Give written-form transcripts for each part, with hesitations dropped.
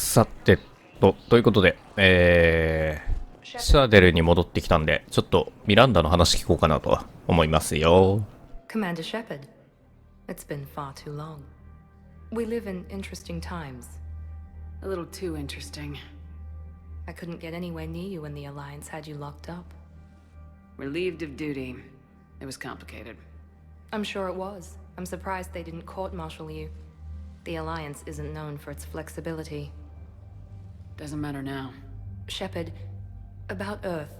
さてということで、シャーデルに戻ってきたんで、ちょっとミランダの話聞こうかなとは思いますよ。Commander Shepard, it's been far too long. We live in interesting times. A little too interesting. I couldn't get anywhere near you when the Alliance had you locked up. Relieved of duty. It was complicated. I'm sure it was. I'm surprised they didn't court-martial you. The Alliance isn't known for its flexibility. Doesn't matter now. Shepard, about Earth.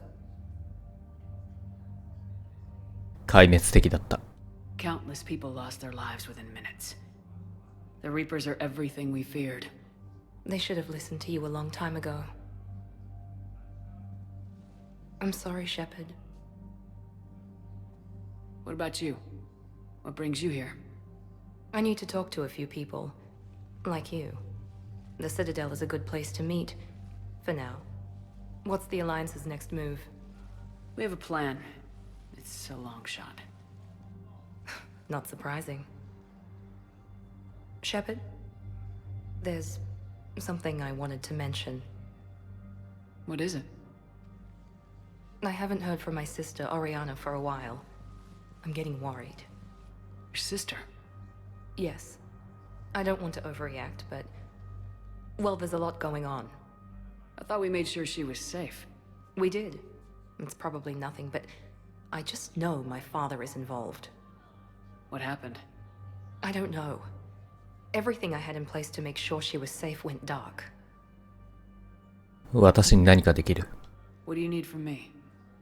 壊滅的だった。Countless people lost their lives within minutes. The Reapers are everything we feared. They should have listened to you a long time ago. I'm sorry, Shepard. What about you? What brings you here? I need to talk to a few people. Like you. The Citadel is a good place to meet. For now. What's the Alliance's next move? We have a plan. It's a long shot. Not surprising. Shepard? There's something I wanted to mention. What is it? I haven't heard from my sister, Oriana, for a while. I'm getting worried. Your sister? Yes. I don't want to overreact, but... well, there's a lot going on. I thought we made sure she was safe. We did. It's probably nothing, but... I just know my father is involved. What happened? I don't know. Everything I had in place to make sure she was safe went dark. 私に何かできる。What do you need from me?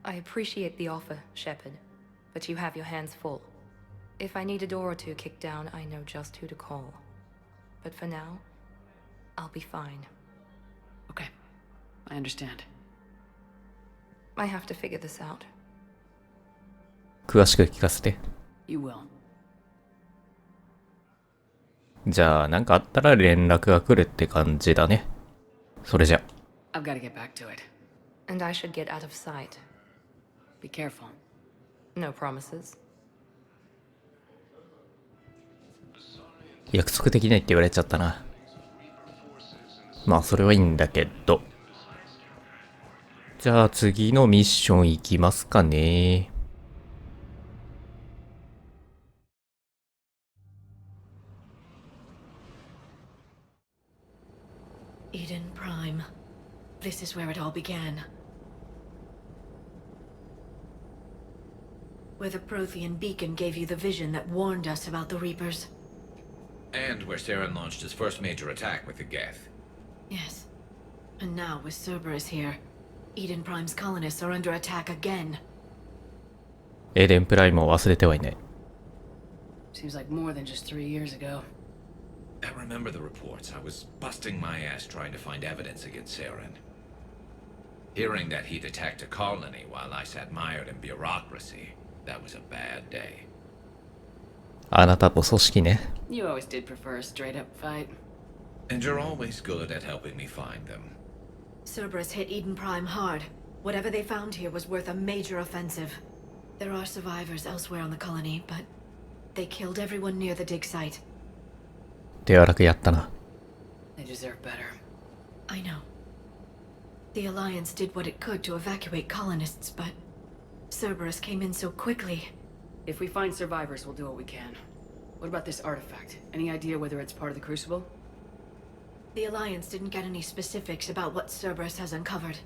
I appreciate the offer, Shepard, but you have your hands full. If I need a door or two kicked down, I know just who to call. But for now, I'll be fine. Okay. I understand. I have to figure this out. 詳しく聞かせて。You will. じゃあ、なんかあったら連絡が来るって感じだね。それじゃ。I've got to get back to it. And I should get out of sight. Be careful. No promises. 約束できないって言われちゃったな。まあ、それはいいんだけど。じゃあ、次のミッション行きますかね。Eden Prime. This is where it all began. Where the Prothean beacon gave you the vision that warned us about the Reapers. And where Saren launched his first major attack with the Geth. Yes. And now, with Cerberus here, Eden Prime's colonists are under attack again. エデンプライムを忘れてはいない。Seems like more than just 3 years ago. I remember the reports. I was busting my ass trying to find evidence against Saren. Hearing that he'd attacked a colony while I sat mired in bureaucracy, that was a bad day. あなたと組織ね。You always did prefer a straight-up fight. And you're always good at helping me find them. Cerberus hit Eden Prime hard. Whatever they found here was worth a major offensive. There are survivors elsewhere on the colony, but they killed everyone near the dig site. 手荒くやったな。They deserve better. I know. The Alliance did what it could to evacuate colonists, but Cerberus came in so quickly. If we find survivors, we'll do what we can. What about this artifact? Any idea whether it's part of the Crucible? The Alliance didn't get any specifics about what Cerberus has uncovered.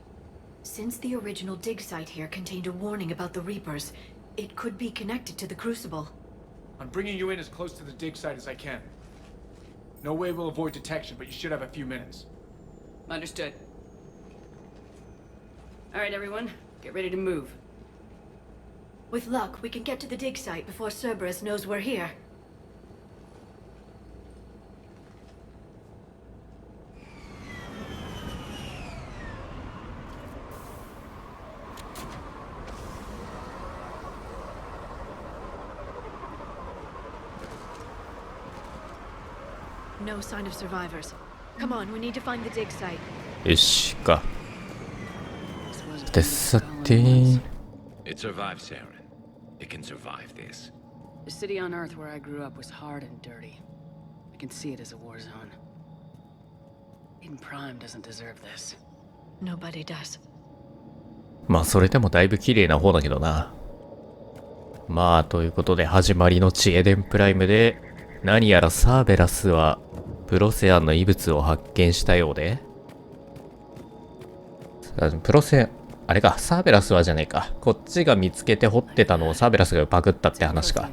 Since the original dig site here contained a warning about the Reapers, it could be connected to the Crucible. I'm bringing you in as close to the dig site as I can. No way we'll avoid detection, but you should have a few minutes. Understood. Alright, everyone. Get ready to move. With luck, we can get to the dig site before Cerberus knows we're here. No sign of survivors. Come on, we need to find the dig site. よしか。 This wasn't さてさ what て。 the colony was. It survived Saren. It can survive this. The city on Earth where I grew up was hard and dirty. I can see it as a war zone. Eden Prime doesn't deserve this. Nobody does. まあそれでもだいぶ綺麗な方だけどな。まあということで始まりの地エデンプライムで、何やらサーベラスはプロセアンの遺物を発見したようで、プロセアン、あれか、サーベラスはじゃねえか。こっちが見つけて掘ってたのをサーベラスがパクったって話か。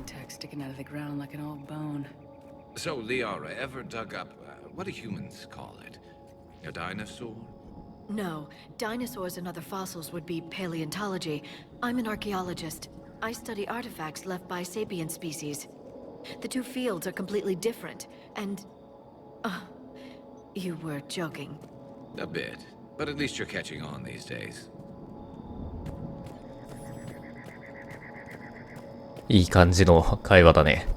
So, Liara, ever dug up, what do humans call it? A dinosaur? No, dinosaurs and other fossils would be paleontology. I'm an archaeologist. I study artifacts left by sapient species. The two fields are completely different, and... you were joking. A bit, but at least you're catching on these days. いい感じの会話だね。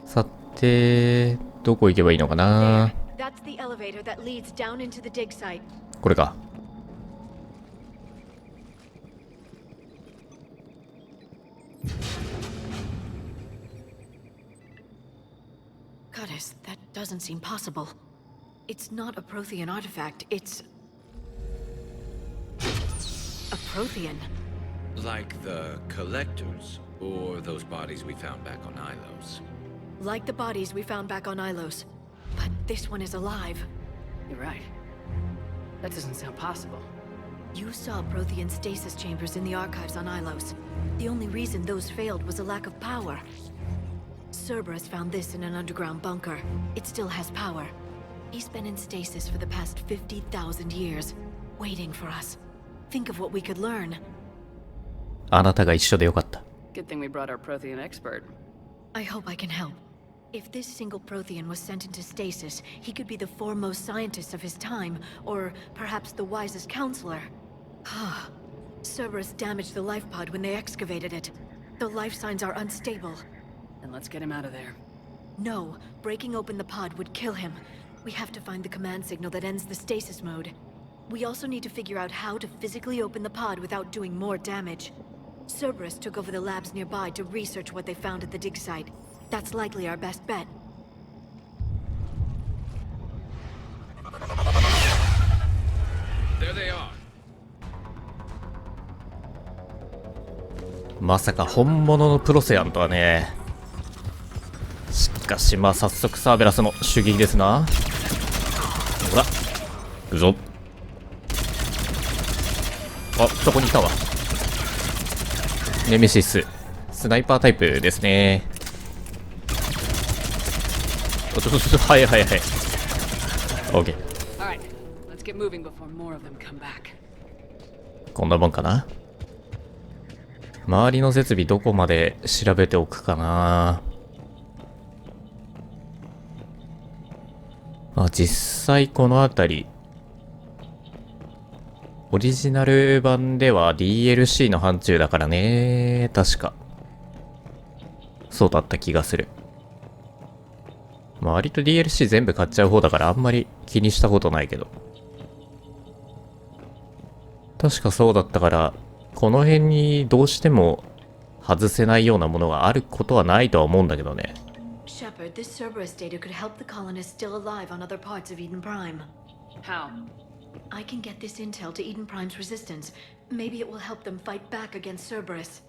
さて、どこ行けばいいのかな。 That's the elevator that leads down into the dig site. これか。Goddess, that doesn't seem possible. It's not a Prothean artifact, it's... a Prothean. Like the collectors, or those bodies we found back on Ilos. Like the bodies we found back on Ilos. But this one is alive. You're right. That doesn't sound possible. You saw Prothean stasis chambers in the archives on Ilos. The only reason those failed was a lack of power. Cerberus found this in an underground bunker. It still has power. He's been in stasis for the past 50,000 years, waiting for us. Think of what we could learn. あなたが一緒でよかった。 Good thing we brought our Prothean expert. I hope I can help. If this single Prothean was sent into stasis, he could be the foremost scientist of his time, or perhaps the wisest counselor. Cerberus damaged the life pod when they excavated it. The life signs are unstable. Then let's get him out of there. No, breaking open the pod would kill him. We have to find the command signal that ends the stasis mode. We also need to figure out how to physically open the pod without doing more damage. Cerberus took over the labs nearby to research what they found at the dig site. That's likely our best bet. There they are. まさか本物のプロセアンとはね。しかしまあ早速サーベラスの襲撃ですな。ほら、行くぞ。あ、そこにいたわ。ネメシス、スナイパータイプですね。はいはいはい。OK。Alright, let's get moving before more of them come back. こんなもんかな。周りの設備どこまで調べておくかな。実際この辺りオリジナル版では DLC の範疇だからね。確かそうだった気がする。割と DLC 全部買っちゃう方だからあんまり気にしたことないけど、確かそうだったから、この辺にどうしても外せないようなものがあることはないとは思うんだけどね。Shepard, this Cerberus data could help the colonists still alive on other parts of Eden Prime. How? I can get this intel to Eden Prime's resistance. Maybe it will help them fight back against Cerberus.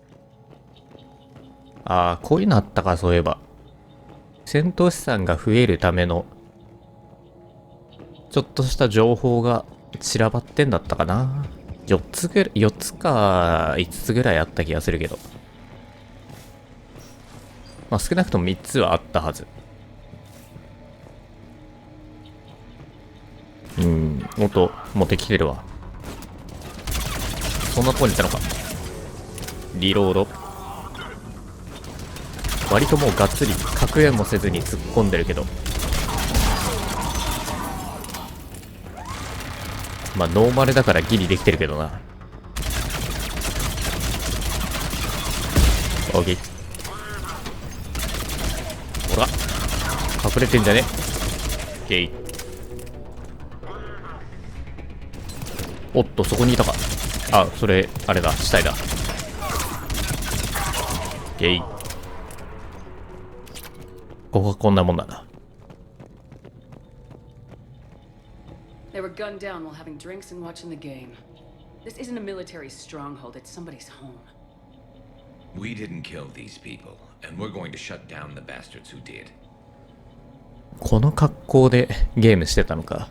こういうのあったか、そういえば。戦闘資産が増えるためのちょっとした情報が散らばってんだったかな。4つか5つぐらいあった気がするけど、まあ少なくとも3つはあったはず。音持ってきてるわ。そんなとこにいたのか。リロード。割ともうがっつり確認もせずに突っ込んでるけど、まあノーマルだからギリできてるけどな。オッケー。ほら隠れてんじゃね。オッケー。おっとそこにいたか。それあれだ、死体だ。オッケー。ここはこんなもんだな。They were gunned down while having drinks and watching the game. This isn't a military stronghold, it's somebody's home. We didn't kill these people, and we're going to shut down the bastards who did. この格好でゲームしてたのか。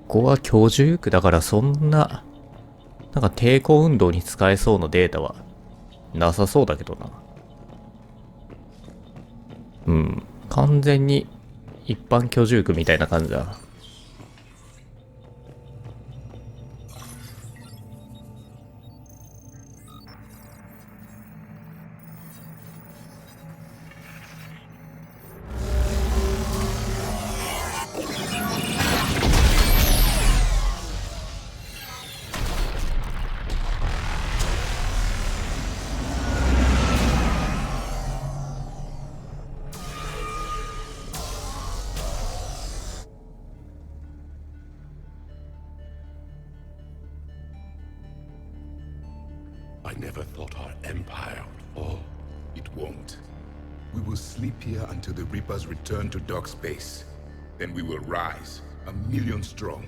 ここは居住区だからそんな、なんか抵抗運動に使えそうなデータはなさそうだけどな。うん。完全に一般居住区みたいな感じだ。I never thought our empire would fall. It won't. We will sleep here until the Reapers return to dark space. Then we will rise, 1,000,000 strong.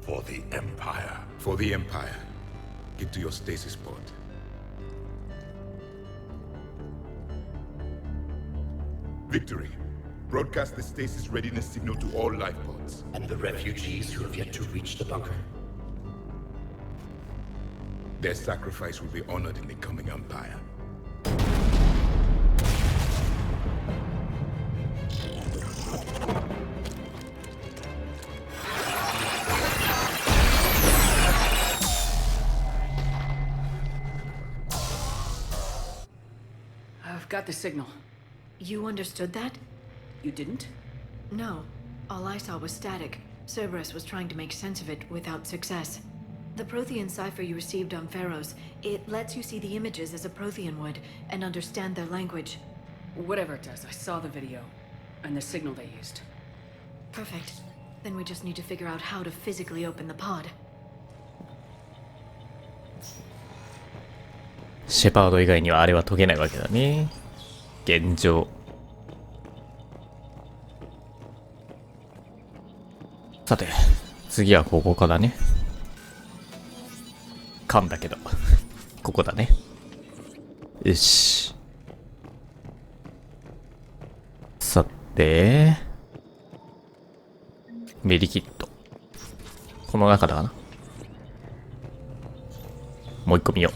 For the Empire. For the Empire. Get to your stasis pod. Victory. Broadcast the stasis readiness signal to all life pods. And the refugees who have yet to reach the bunker. Their sacrifice will be honored in the coming Empire. I've got the signal. You understood that? You didn't? No. All I saw was static. Cerberus was trying to make sense of it without success. The Prothean cipher you received on Pharaohs, it lets you see the images as a Prothean would, and understand their language. Whatever it does, I saw the video. And the signal they used. Perfect. Then we just need to figure out how to physically open the pod. シェパード以外にはあれは解けないわけだね。現状。さて、次はここかだね。噛んだけど。ここだね。よし。さて、メディキット。この中だかな。もう一個見よう。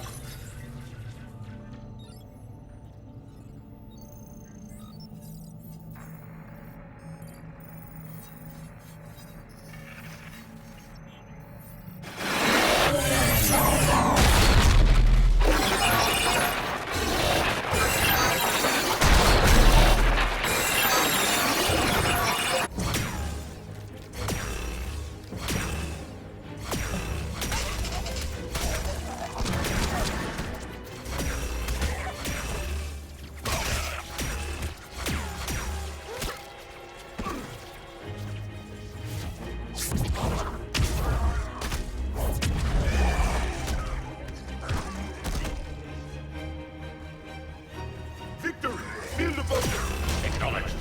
Victory! Fill the bunker! Acknowledged.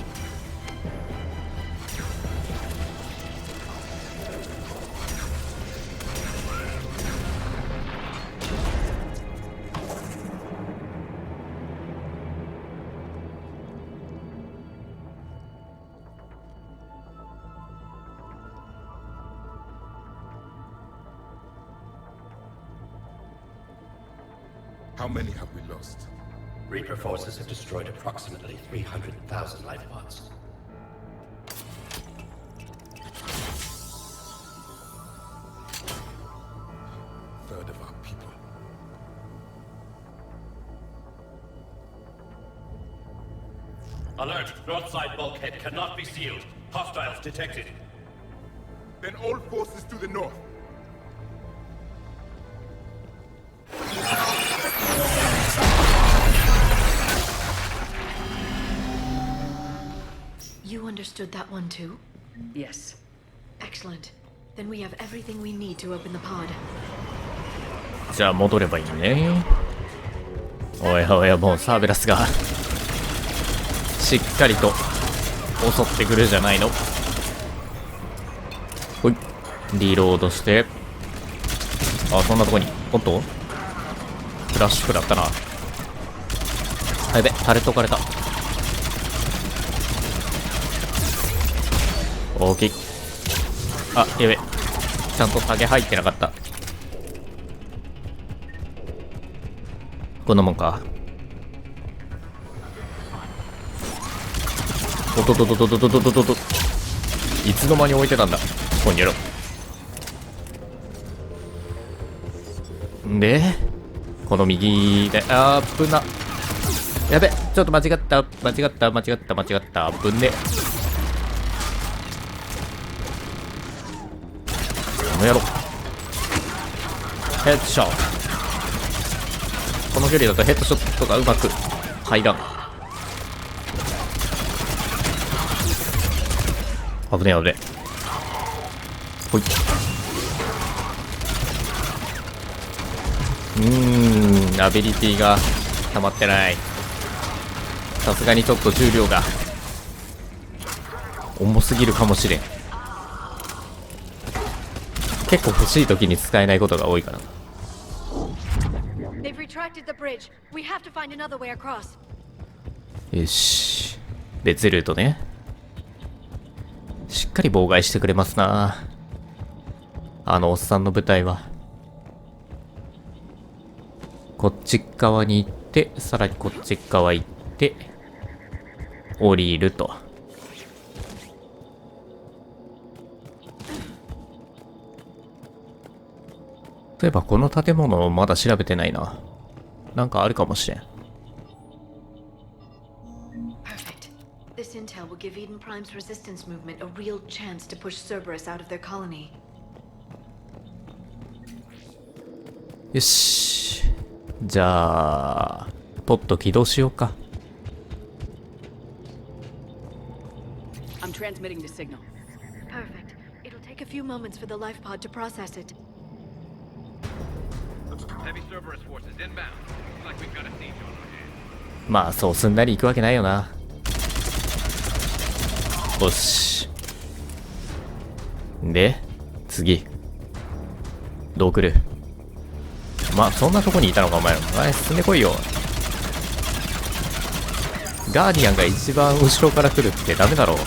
How many have we lost? Reaper forces have destroyed approximately 300,000 life pods. Third of our people. Alert! North side bulkhead cannot be sealed. Hostiles detected. Then all forces to the north. You understood that one too? Yes. Excellent. Then we have everything we need to open the pod. じゃあ戻ればいいね。おいおい、もうサーベラスがしっかりと襲ってくるじゃないの。ほい。リロードして。あ、そんなとこに。おっとフラッシュ食らったな。やべ、タレット置かれた。大きい。あ、やべ。ちゃんとタゲ入ってなかった。こんなもんか。おとととととととととと。いつの間に置いてたんだ。ここにやろう。で、この右で、あー、ぶな。やべ、ちょっと間違った。間違った。間違った。間違った。ぶんね。この野郎。ヘッドショット。この距離だとヘッドショットがうまく入らん。危ねえ危ねえ。ほい。アビリティが溜まってない。さすがにちょっと重量が重すぎるかもしれん。結構欲しい時に使えないことが多いからな。They've retracted the bridge. We have to find another way across. よし。別ルートね。しっかり妨害してくれますな。あのおっさんの部隊は。こっち側に行って、さらにこっち側行って、降りると。例えばこの建物まだ調べてないな。なんかあるかもしれん。Perfect. This intel will give Eden Prime's resistance movement a real chance to push Cerberus out of their colony. よし。じゃあ、ポット起動しようか。I'm transmitting the signal. Perfect. It'll take a few moments for the life pod to process it. Heavy Cerberus forces inbound. Looks like we've got a siege on our hands. まあ、そうすんなり行くわけないよな。よし。で、次。どう来る？まあ、そんなとこにいたのか、お前ら。お前、進んでこいよ。ガーディアンが一番後ろから来るってダメだろう。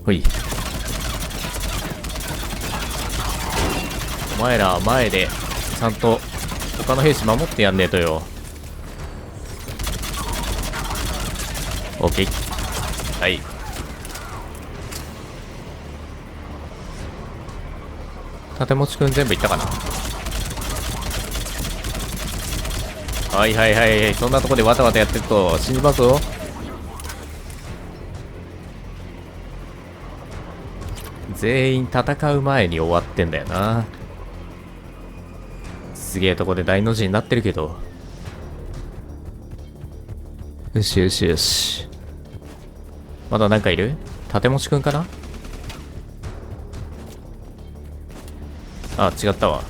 ほい。お前ら前で、ちゃんと他の兵士守ってやんねえとよ。オッケー。はい。盾持ちくん全部いったかな。はいはいはい。そんなとこでわたわたやってると死にますぞ。全員戦う前に終わってんだよな。すげえとこで大の字になってるけど。よしよしよし。まだなんかいる？盾持ちくんかな？あ、違ったわ。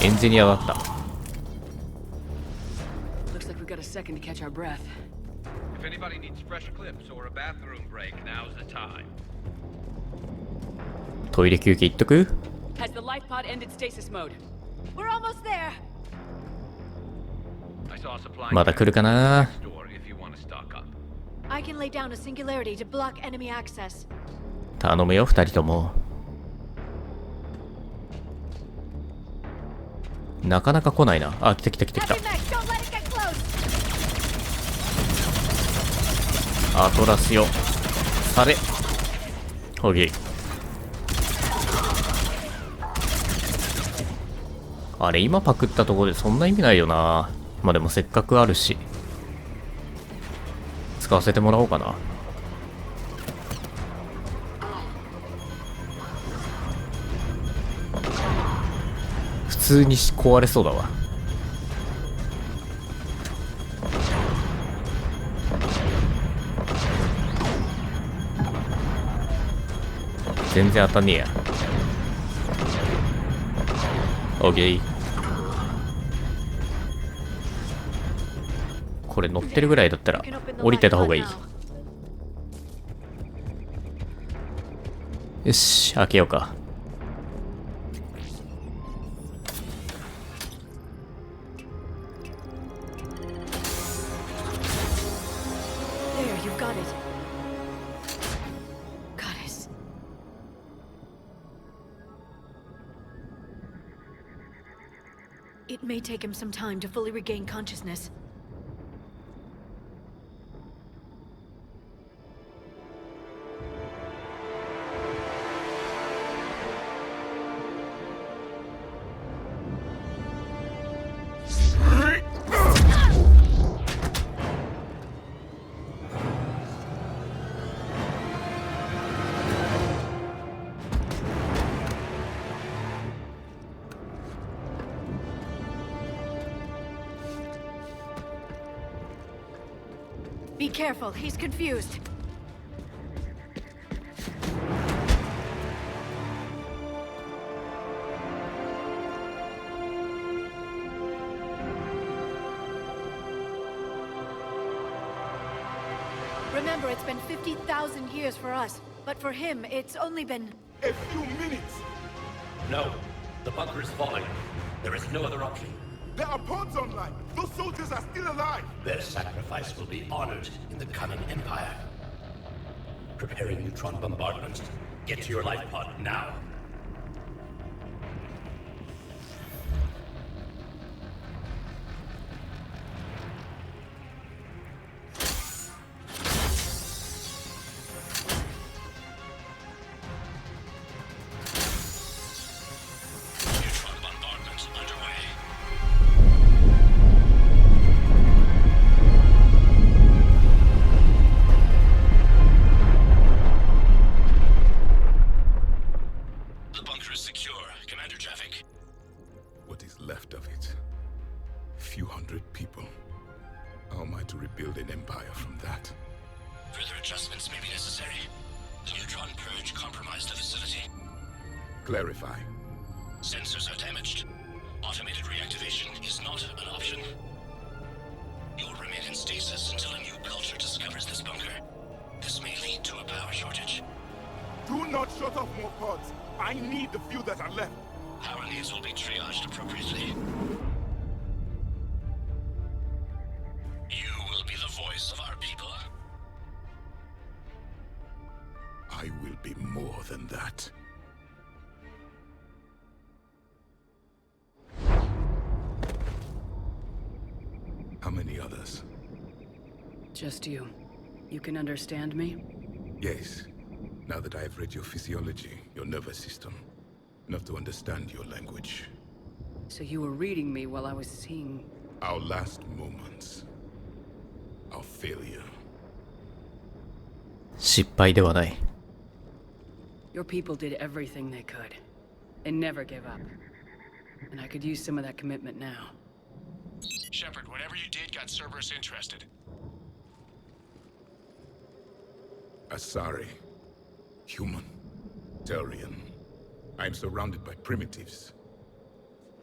エンジニアだった。Looks like we've got a second to catch our breath. If anybody needs fresh clips or a bathroom break, now's the time. トイレ休憩いっとく？ Has the life pod ended stasis mode? We're almost there! I saw a supply まだ来るかな？ store if you want to stock up. I can lay down a singularity to block enemy access. 頼むよ、二人とも。なかなか来ないな。あ、来た来た来た来た。 Heavy mech, don't let it get close! アトラスよ。され。ほげ。あれ、今パクったところでそんな意味ないよな。まあでもせっかくあるし。使わせてもらおうかな。普通に壊れそうだわ。全然当たんねえや。オッケー。これ乗ってるぐらいだったら降りてた方がいい。よし、開けようか。There, you've got it. Goddess. It may take him some time to fully regain consciousness. Be careful, he's confused. Remember, it's been 50,000 years for us, but for him, it's only been... A few minutes! No, the bunker is falling. There is no other option. There are pods online! Those soldiers are still alive! Their sacrifice will be honored in the coming Empire. Preparing neutron bombardment. Get to your life pod now. Neutron bombardment underway. The bunker is secure, Commander Traffic. What is left of it? Few hundred people. How am I to rebuild an empire from that? Further adjustments may be necessary. The neutron purge compromised the facility. Clarify. Sensors are damaged. Automated reactivation is not an option. You'll remain in stasis until a new culture discovers this bunker. This may lead to a power shortage. Do not shut off more pods! I need the few that are left! Power needs will be triaged appropriately. You will be the voice of our people. I will be more than that. How many others? Just you. You can understand me? Yes. Now that I have read your physiology, your nervous system, enough to understand your language. So you were reading me while I was seeing... Our last moments. Our failure. 失敗ではない。 Your people did everything they could. They never gave up. And I could use some of that commitment now. Shepard, whatever you did got Cerberus interested. Asari. Human. Turian. I'm surrounded by primitives.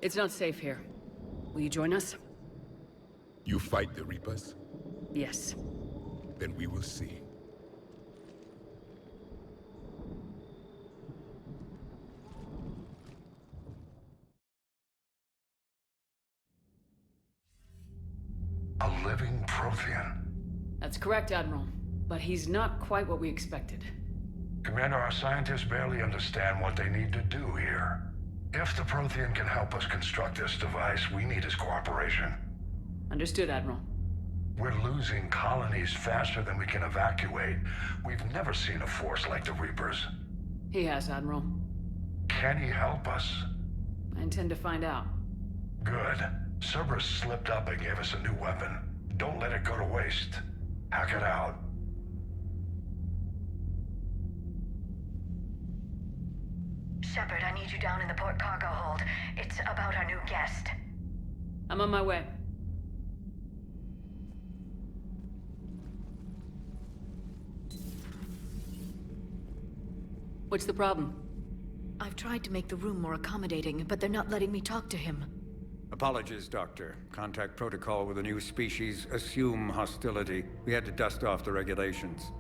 It's not safe here. Will you join us? You fight the Reapers? Yes. Then we will see. A living Prothean. That's correct, Admiral. But he's not quite what we expected. Commander, our scientists barely understand what they need to do here. If the Prothean can help us construct this device, we need his cooperation. Understood, Admiral. We're losing colonies faster than we can evacuate. We've never seen a force like the Reapers. He has, Admiral. Can he help us? I intend to find out. Good. Cerberus slipped up and gave us a new weapon. Don't let it go to waste. Hack it out. Shepard, I need you down in the port cargo hold. It's about our new guest. I'm on my way. What's the problem? I've tried to make the room more accommodating, but they're not letting me talk to him. Apologies, Doctor. Contact protocol with a new species. Assume hostility. We had to dust off the regulations.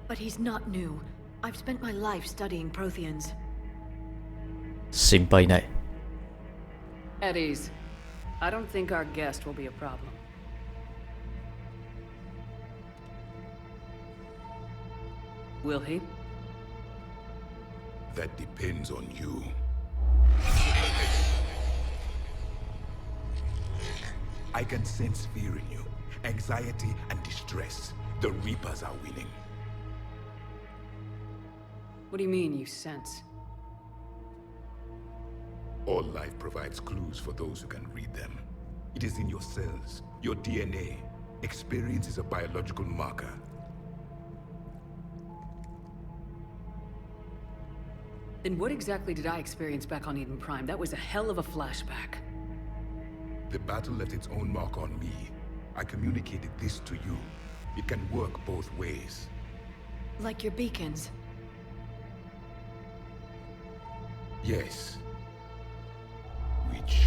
But he's not new. I've spent my life studying Protheans. 心配ない。 At ease. I don't think our guest will be a problem. Will he? That depends on you. I can sense fear in you, anxiety and distress. The Reapers are winning. What do you mean, you sense? All life provides clues for those who can read them. It is in your cells, your DNA. Experience is a biological marker. Then what exactly did I experience back on Eden Prime? That was a hell of a flashback. The battle left its own mark on me. I communicated this to you. It can work both ways. Like your beacons. Yes. Which...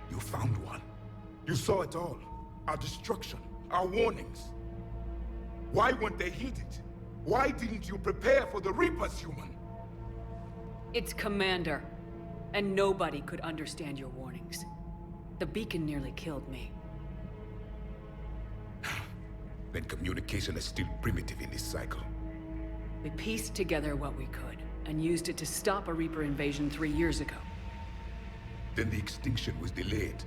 You found one. You saw it all. Our destruction, our warnings. Why weren't they heeded? Why didn't you prepare for the Reapers, human? It's Commander. And nobody could understand your warnings. The beacon nearly killed me. Then communication is still primitive in this cycle. We pieced together what we could, and used it to stop a Reaper invasion 3 years ago. Then the extinction was delayed.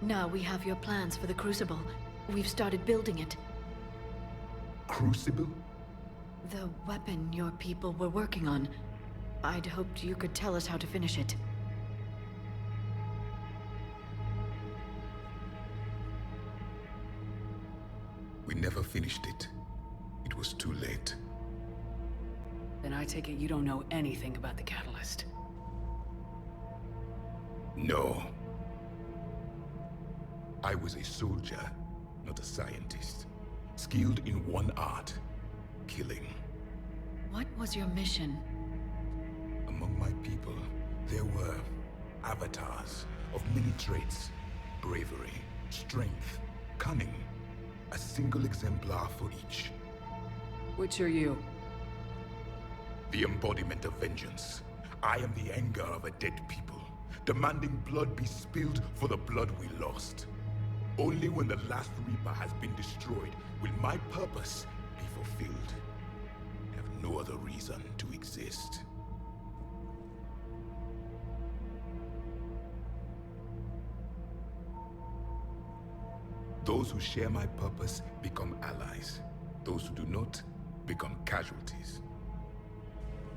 Now we have your plans for the Crucible. We've started building it. Crucible? The weapon your people were working on. I'd hoped you could tell us how to finish it. We never finished it. It was too late. Then I take it you don't know anything about the catalyst. No. I was a soldier, not a scientist. Skilled in one art, killing. What was your mission? Among my people, there were avatars of many traits. Bravery, strength, cunning. A single exemplar for each. Which are you? The embodiment of vengeance. I am the anger of a dead people, demanding blood be spilled for the blood we lost. Only when the last Reaper has been destroyed will my purpose be fulfilled. I have no other reason to exist. Those who share my purpose become allies. Those who do not become casualties.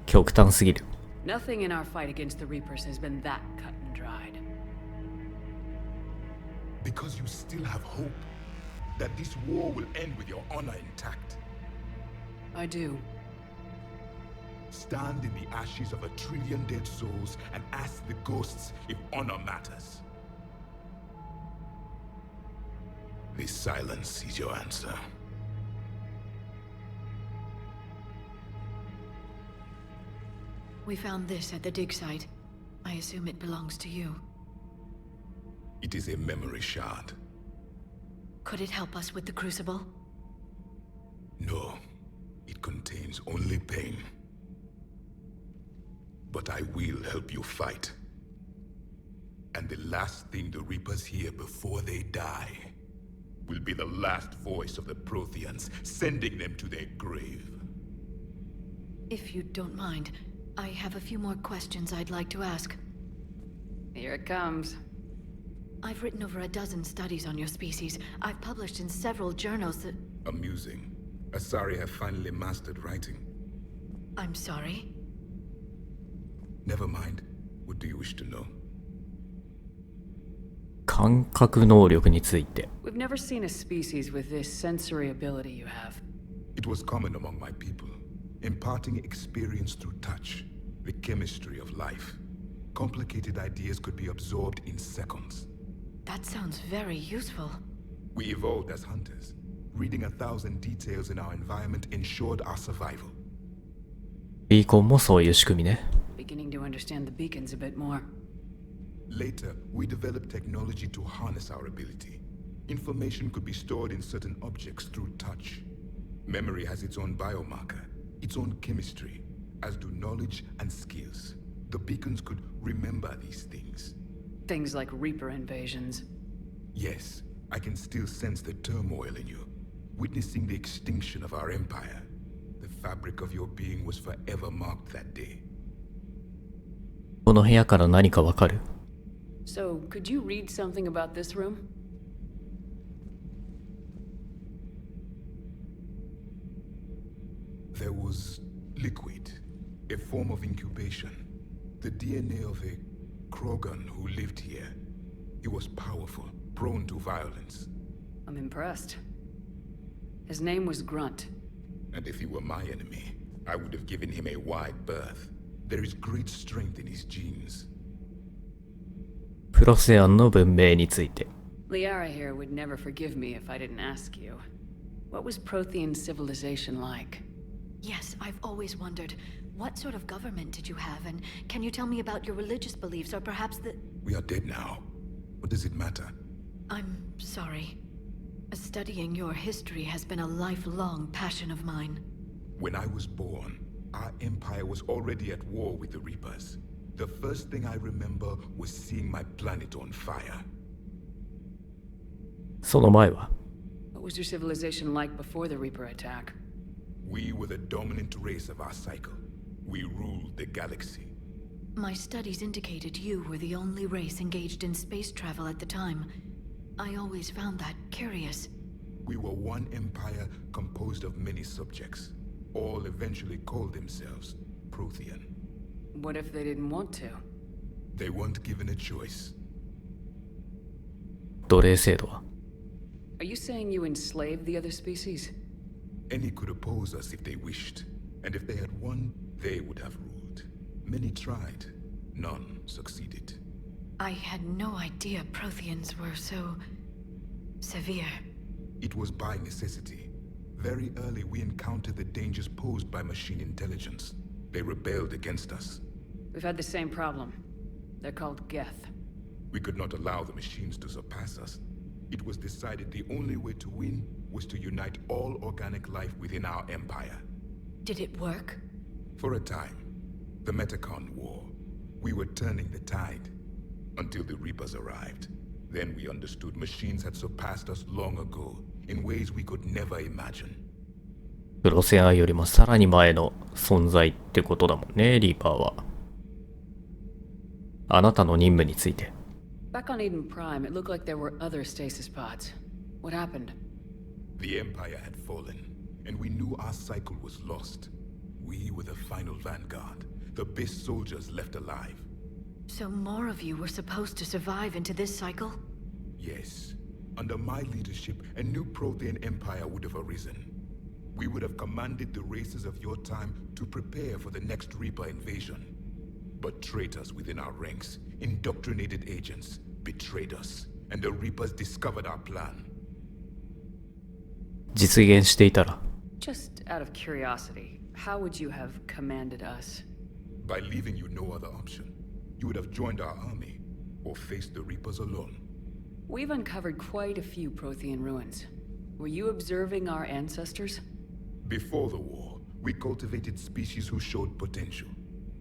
極端すぎる。 Nothing in our fight against the Reapers has been that cut and dried. Because you still have hope that this war will end with your honor intact. I do. Stand in the ashes of 1 trillion dead souls and ask the ghosts if honor matters. This silence is your answer. We found this at the dig site. I assume it belongs to you. It is a memory shard. Could it help us with the Crucible? No, it contains only pain. But I will help you fight. And the last thing the Reapers hear before they die will be the last voice of the Protheans, sending them to their grave. If you don't mind, I have a few more questions I'd like to ask. Here it comes. I've written over a dozen studies on your species. I've published in several journals that... Amusing. Asari have finally mastered writing. I'm sorry? Never mind. What do you wish to know? 感覚能力について。 We've never seen a species with this sensory ability you have. It was common among my people. imparting experience through touch, the chemistry of life. Complicated ideas could be absorbed in seconds. That sounds very useful. We evolved as hunters. Reading 1,000 details in our environment ensured our survival. ビーコンもそういう仕組みね。Beginning to understand the beacons a bit more. Later, we developed technology to harness our ability. Information could be stored in certain objects through touch. Memory has its own biomarker, its own chemistry, as do knowledge and skills. The beacons could remember these things. Things like Reaper invasions. Yes, I can still sense the turmoil in you, witnessing the extinction of our empire. The fabric of your being was forever marked that day. この部屋から何かわかる？ So, could you read something about this room? There was liquid, a form of incubation. The DNA of a Krogan who lived here. He was powerful, prone to violence. I'm impressed. His name was Grunt. And if he were my enemy, I would have given him a wide berth. There is great strength in his genes. プロセアンの文明について。Liara here would never forgive me if I didn't ask you. What was Prothean civilization like? Yes, I've always wondered, what sort of government did you have, and can you tell me about your religious beliefs, or perhaps the... We are dead now. What does it matter? I'm sorry. Studying your history has been a lifelong passion of mine. When I was born, our empire was already at war with the Reapers. The first thing I remember was seeing my planet on fire. その前は？ What was your civilization like before the Reaper attack? We were the dominant race of our cycle. We ruled the galaxy. My studies indicated you were the only race engaged in space travel at the time. I always found that curious. We were one empire composed of many subjects. All eventually called themselves Prothean. What if they didn't want to? They weren't given a choice. 奴隷制度は？ Are you saying you enslaved the other species? Any could oppose us if they wished. And if they had won, they would have ruled. Many tried. None succeeded. I had no idea Protheans were so... severe. It was by necessity. Very early we encountered the dangers posed by machine intelligence. They rebelled against us. We've had the same problem. They're called Geth. We could not allow the machines to surpass us. It was decided the only way to win was to unite all organic life within our empire. Did it work? For a time. The Metacon War. We were turning the tide. Until the Reapers arrived. Then we understood machines had surpassed us long ago, in ways we could never imagine. プロセアンよりもさらに前の存在ってことだもんね、リーパーは。あなたの任務について。Back on Eden Prime, it looked like there were other stasis pods. What happened? The Empire had fallen, and we knew our cycle was lost. We were the final vanguard, the best soldiers left alive. So more of you were supposed to survive into this cycle? Yes. Under my leadership, a new Prothean empire would have arisen. We would have commanded the races of your time to prepare for the next Reaper invasion. But traitors within our ranks, indoctrinated agents, betrayed us, and the Reapers discovered our plan. 実現していたら。 Just out of curiosity, how would you have commanded us? By leaving you no other option. You would have joined our army, or faced the Reapers alone. We've uncovered quite a few Prothean ruins. Were you observing our ancestors? Before the war, we cultivated species who showed potential.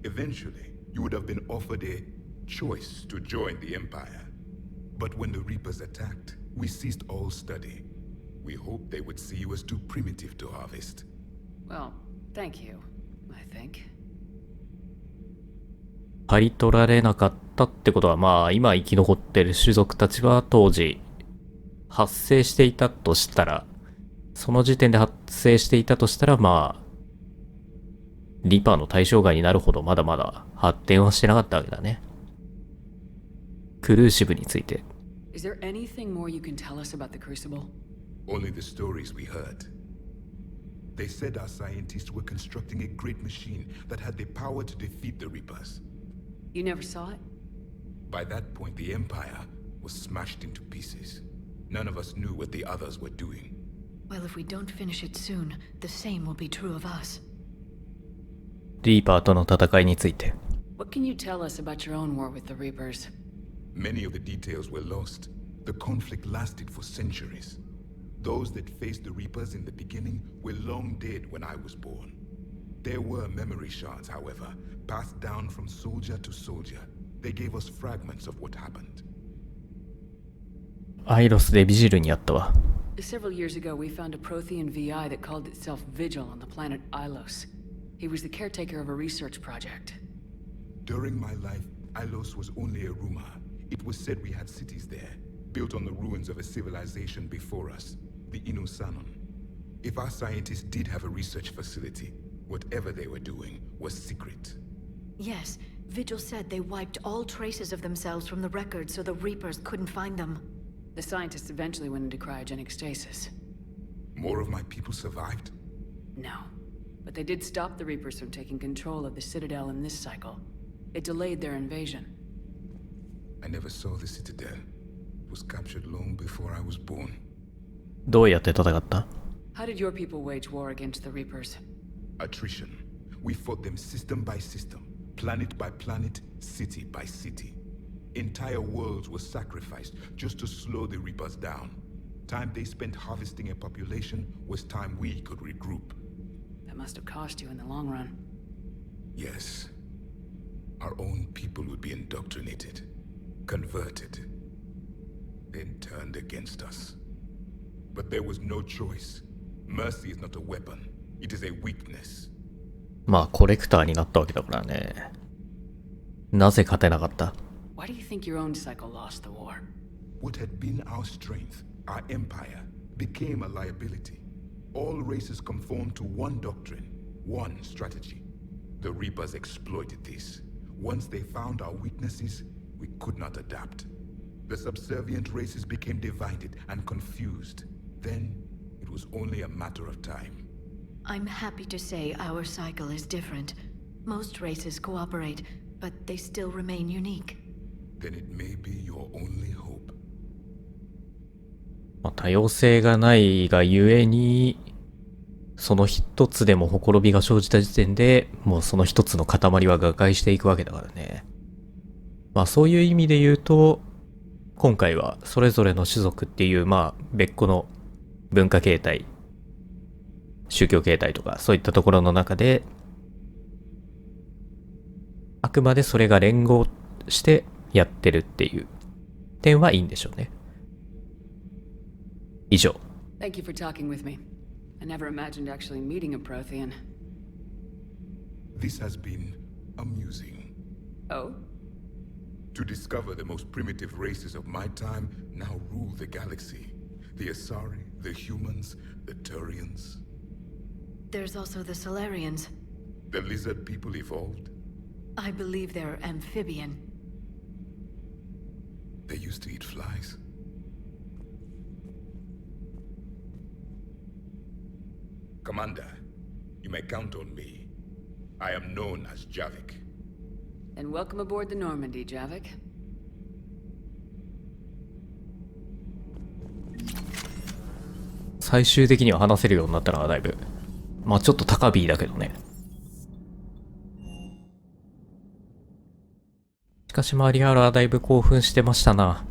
Eventually, you would have been offered a choice to join the Empire. But when the Reapers attacked, we ceased all study. We hoped they would see you as too primitive to harvest. Well, thank you, I think. 刈り取られなかったってことは、まあ今生き残ってる種族たちは当時発生していたとしたら、その時点で発生していたとしたら、まあリパーの対象外になるほどまだまだ発展はしてなかったわけだね。クルーシブについて。Is there anything more you can tell us about the Crucible? Only the stories we heard. They said our scientists were constructing a great machine that had the power to defeat the Reapers. You never saw it? By that point, the Empire was smashed into pieces. None of us knew what the others were doing. Well, if we don't finish it soon, the same will be true of us. リーパーとの戦いについて。What can you tell us about your own war with the Reapers? Many of the details were lost. The conflict lasted for centuries. Those that faced the Reapers in the beginning were long dead when I was born. There were memory shards, however, passed down from soldier to soldier. They gave us fragments of what happened. アイロスでビジルにあったわ。Several years ago, we found a Prothean VI that called itself Vigil on the planet Ilos. He was the caretaker of a research project. During my life, Ilos was only a rumor. It was said we had cities there, built on the ruins of a civilization before us, the Inosanon. If our scientists did have a research facility, whatever they were doing was secret. Yes, Vigil said they wiped all traces of themselves from the records so the Reapers couldn't find them. The scientists eventually went into cryogenic stasis. More of my people survived? No. But they did stop the Reapers from taking control of the Citadel in this cycle. It delayed their invasion. I never saw the Citadel. It was captured long before I was born. どうやって戦った？ How did your people wage war against the Reapers? Attrition. We fought them system by system, planet by planet, city by city. Entire worlds were sacrificed just to slow the Reapers down. Time they spent harvesting a population was time we could regroup. That must have cost you in the long run. Yes. Our own people would be indoctrinated, converted, then turned against us. But there was no choice. Mercy is not a weapon. It is a weakness. まあコレクターになったわけだからね。なぜ勝てなかった？ Why do you think your own cycle lost the war? What had been our strength, our empire, became a liability. All races conformed to one doctrine, one strategy. The Reapers exploited this. Once they found our weaknesses, we could not adapt. The subservient races became divided and confused. Then, it was only a matter of time. I'm happy to say our cycle is different. Most races cooperate, but they still remain unique. Then it may be your only hope. まあ、多様性がないがゆえに、その一つでもほころびが生じた時点で、もうその一つの塊は瓦解していくわけだからね。まあそういう意味で言うと、今回はそれぞれの種族っていう、まあ別個の文化形態、宗教形態とかそういったところの中で、あくまでそれが連合してやってるっていう点はいいんでしょうね。以上。Thank you for talking with me. I never imagined actually meeting a Prothean. This has been amusing. Oh? To discover the most primitive races of my time now rule the galaxy. The Asari, the humans, the Turians. There's also the Solarians. The lizard people evolved. I believe they're amphibian. They used to eat flies. Commander, you may count on me. I am known as Javik. And welcome aboard the Normandy, Javik. 最終的には話せるようになったのはだいぶ。まあちょっと高火だけどね。しかしマリアーラはだいぶ興奮してましたな。